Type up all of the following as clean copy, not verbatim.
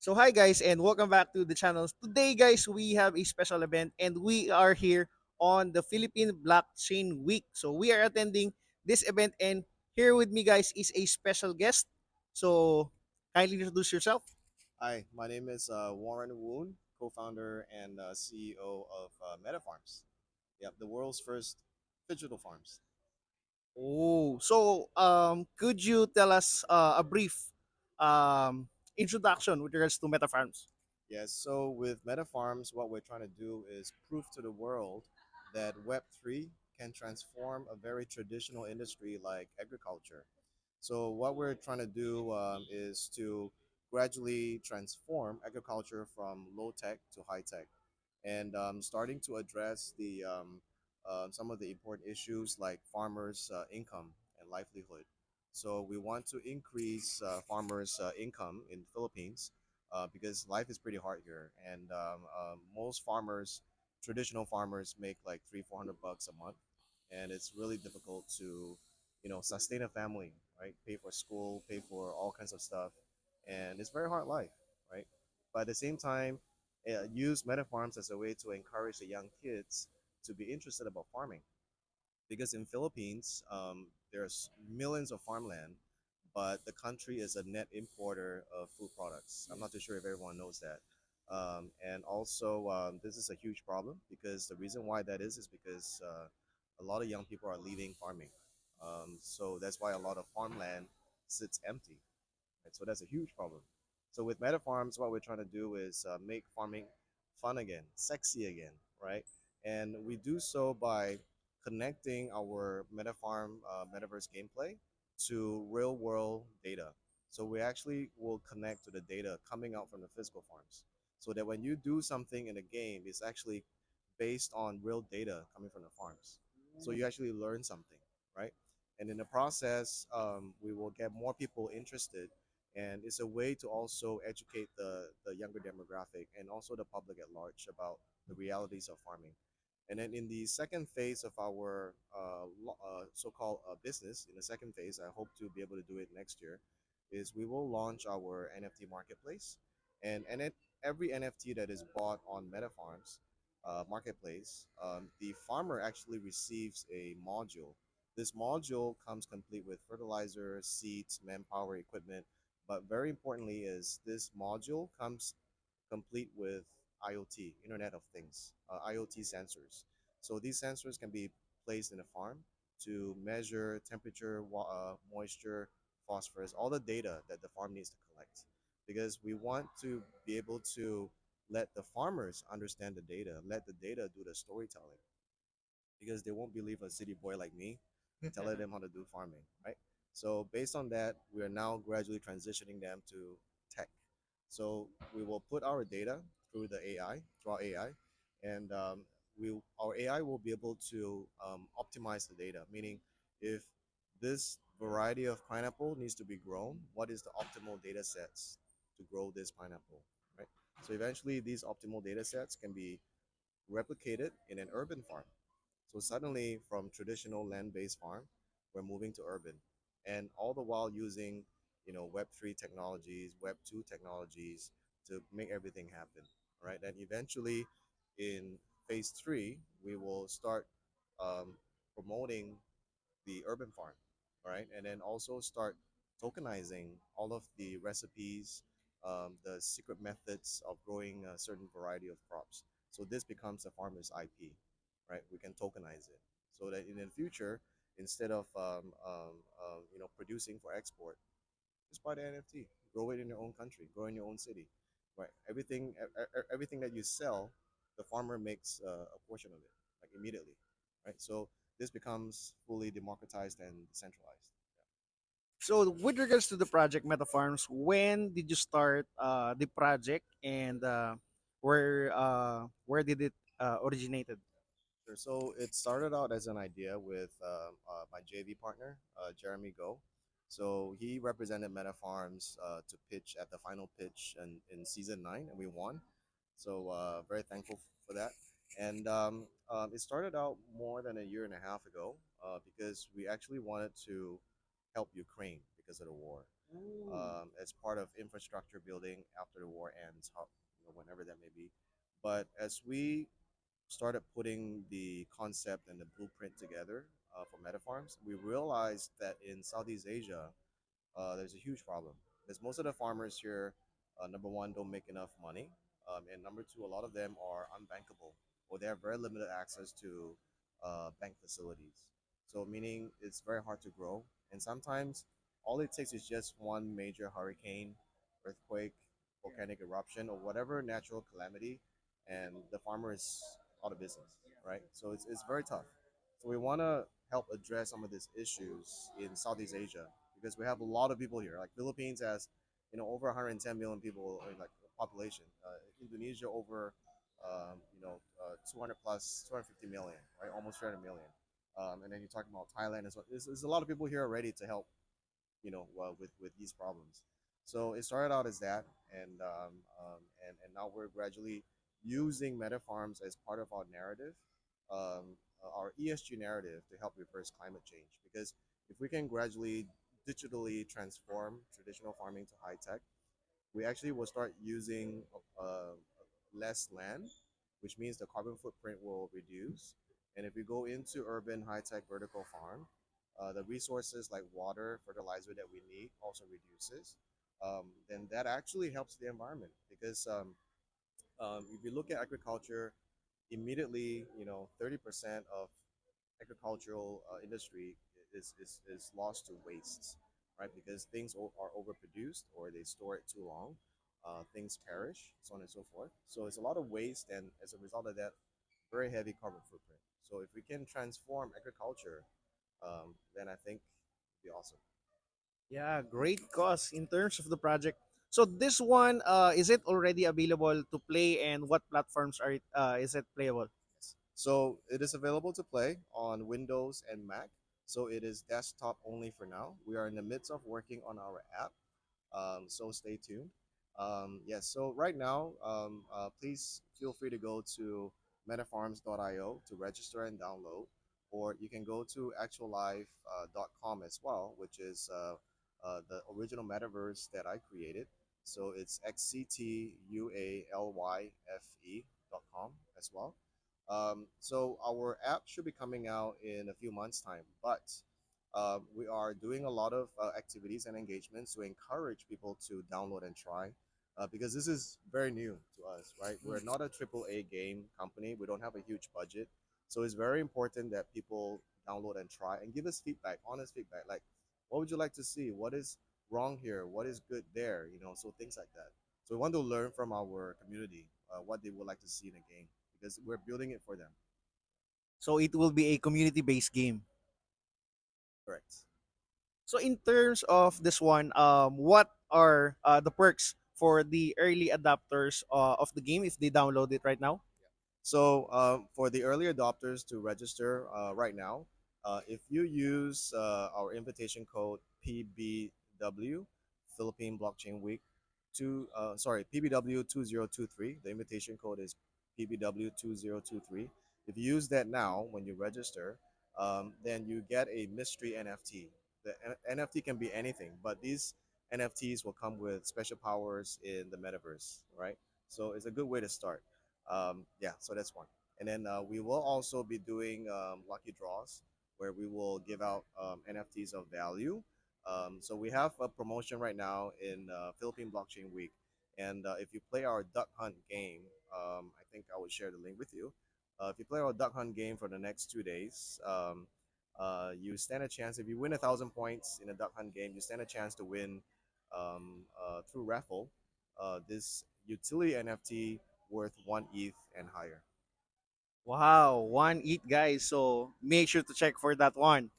So hi guys and welcome back to the channel. Today guys we have a special event and we are here on the Philippine Blockchain Week. So we are attending this event and here with me guys is a special guest. So kindly introduce yourself. Hi, my name is Warren Woon, co-founder and CEO of Metafarms. Yep, the world's first digital farms. Could you tell us a brief um, introduction with regards to Metafarms? Yes, so with Metafarms, what we're trying to do is prove to the world that Web3 can transform a very traditional industry like agriculture. So what we're trying to do is to gradually transform agriculture from low tech to high tech, and starting to address the some of the important issues like farmers' income and livelihood. So we want to increase farmers' income in the Philippines because life is pretty hard here, and most farmers, traditional farmers, make like 300-400 bucks a month, and it's really difficult to sustain a family, right? Pay for school, pay for all kinds of stuff, and it's very hard life, right? But at the same time, use Metafarms as a way to encourage the young kids to be interested about farming, because in Philippines, there's millions of farmland, but the country is a net importer of food products. I'm not too sure if everyone knows that. And also, this is a huge problem because the reason why that is because a lot of young people are leaving farming. So that's why a lot of farmland sits empty. Right? So that's a huge problem. So with Metafarms, what we're trying to do is make farming fun again, sexy again, right? And we do so by connecting our Metafarm metaverse gameplay to real world data. So we actually will connect to the data coming out from the physical farms, so that when you do something in a game, it's actually based on real data coming from the farms. So you actually learn something, right? And in the process, we will get more people interested, and it's a way to also educate the younger demographic and also the public at large about the realities of farming. And then in the second phase of our so-called business, in the second phase, I hope to be able to do it next year, is we will launch our NFT marketplace, and every NFT that is bought on Metafarms marketplace, the farmer actually receives a module. This module comes complete with fertilizer, seeds, manpower, equipment, but very importantly is this module comes complete with IoT, Internet of Things, IoT sensors. So these sensors can be placed in a farm to measure temperature, moisture, phosphorus, all the data that the farm needs to collect. Because we want to be able to let the farmers understand the data, let the data do the storytelling, because they won't believe a city boy like me telling them how to do farming, right? So based on that, we are now gradually transitioning them to tech. So we will put our data through the AI, through our AI, and our AI will be able to optimize the data. Meaning, if this variety of pineapple needs to be grown, what is the optimal data sets to grow this pineapple, right? So eventually, these optimal data sets can be replicated in an urban farm. So suddenly, from traditional land-based farm, we're moving to urban, and all the while using, Web3 technologies, Web2 technologies to make everything happen. Right, and eventually, in phase three, we will start promoting the urban farm, right, and then also start tokenizing all of the recipes, the secret methods of growing a certain variety of crops. So this becomes a farmer's IP, right? We can tokenize it so that in the future, instead of producing for export, just buy the NFT, grow it in your own country, grow in your own city, right? Everything that you sell, the farmer makes a portion of it, like immediately, right? So this becomes fully democratized and decentralized. So with regards to the project Metafarms, when did you start the project and where did it originated? Sure. So it started out as an idea with my JV partner, Jeremy Go. So he represented Meta Farms to pitch at the final pitch in season nine, and we won. So very thankful for that. And it started out more than a year and a half ago because we actually wanted to help Ukraine because of the war. as part of infrastructure building after the war ends, whenever that may be. But as we started putting the concept and the blueprint together for Metafarms, we realized that in Southeast Asia, there's a huge problem because most of the farmers here, number one, don't make enough money, and number two, a lot of them are unbankable or they have very limited access to bank facilities. So, meaning it's very hard to grow, and sometimes all it takes is just one major hurricane, earthquake, volcanic eruption, or whatever natural calamity, and the farmer is out of business, right? So it's very tough. So we want to help address some of these issues in Southeast Asia because we have a lot of people here. Like Philippines has, over 110 million people, like population. Indonesia over, 200 plus 250 million, right? Almost 300 million. And then you're talking about Thailand as well. There's a lot of people here already to help, with these problems. So it started out as that, and now we're gradually using Meta Farms as part of our ESG narrative to help reverse climate change. Because if we can gradually digitally transform traditional farming to high tech, we actually will start using uh, less land, which means the carbon footprint will reduce. And if we go into urban high tech vertical farm, the resources like water, fertilizer that we need also reduces. Then that actually helps the environment because if you look at agriculture, immediately 30% of agricultural industry is lost to wastes, right? Because things are overproduced or they store it too long, things perish, so on and so forth. So it's a lot of waste, and as a result of that, very heavy carbon footprint. So if we can transform agriculture, then I think it'd be awesome. Yeah, great cause in terms of the project. So this one, is it already available to play, and what platforms are is it playable? Yes. So it is available to play on Windows and Mac. So it is desktop only for now. We are in the midst of working on our app. So stay tuned. Yes, so right now, please feel free to go to metafarms.io to register and download, or you can go to actuallife.com as well, which is the original metaverse that I created. So it's xctualyfe.com as well. So our app should be coming out in a few months' time, but we are doing a lot of activities and engagements to encourage people to download and try because this is very new to us, right? We're not a triple A game company. We don't have a huge budget. So it's very important that people download and try and give us feedback, honest feedback. Like, what would you like to see? What is wrong here? What is good there? So things like that. So we want to learn from our community what they would like to see in a game because we're building it for them. So it will be a community-based game. Correct. So in terms of this one, what are the perks for the early adopters of the game if they download it right now? So for the early adopters to register right now, if you use our invitation code PBW, Philippine Blockchain Week, PBW 2023. The invitation code is PBW 2023. If you use that now when you register, then you get a mystery NFT. The NFT can be anything, but these NFTs will come with special powers in the metaverse, right? So it's a good way to start. Yeah, so that's one. And then we will also be doing lucky draws where we will give out NFTs of value. So we have a promotion right now in Philippine Blockchain Week. And if you play our Duck Hunt game, I think I will share the link with you. If you play our Duck Hunt game for the next 2 days, you stand a chance. If you win 1,000 points in a Duck Hunt game, you stand a chance to win through raffle this utility NFT worth 1 ETH and higher. Wow, one eat guys. So make sure to check for that one.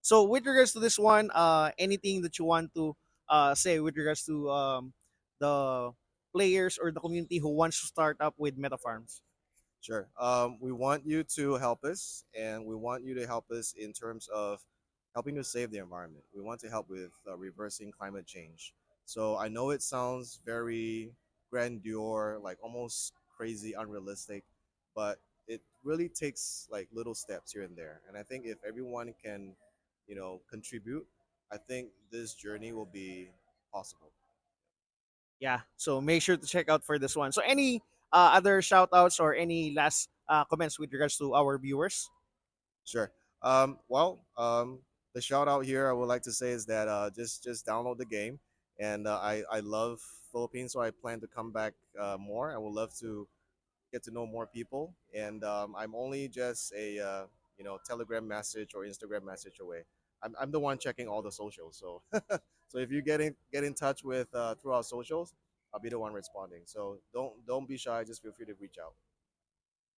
So with regards to this one, anything that you want to say with regards to the players or the community who wants to start up with Metafarms? Sure. We want you to help us, and we want you to help us in terms of helping to save the environment. We want to help with reversing climate change. So I know it sounds very grandeur, like almost crazy, unrealistic, but it really takes like little steps here and there. And I think if everyone can, contribute, I think this journey will be possible. Yeah. So make sure to check out for this one. So any other shout outs or any last comments with regards to our viewers? Sure. Well, the shout out here I would like to say is that just download the game, and I love Philippines, so I plan to come back more. I would love to get to know more people, and I'm only just a Telegram message or Instagram message away. I'm the one checking all the socials, so so if you get in touch with through our socials, I'll be the one responding. So don't be shy. Just feel free to reach out.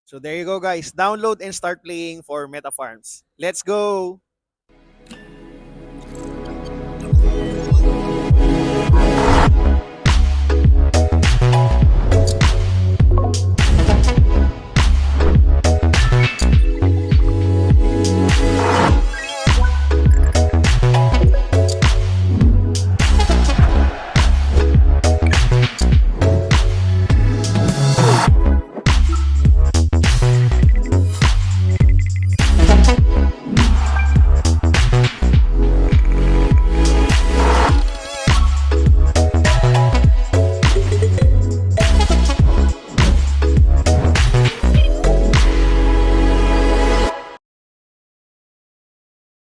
So there you go, guys. Download and start playing for Metafarms. Let's go.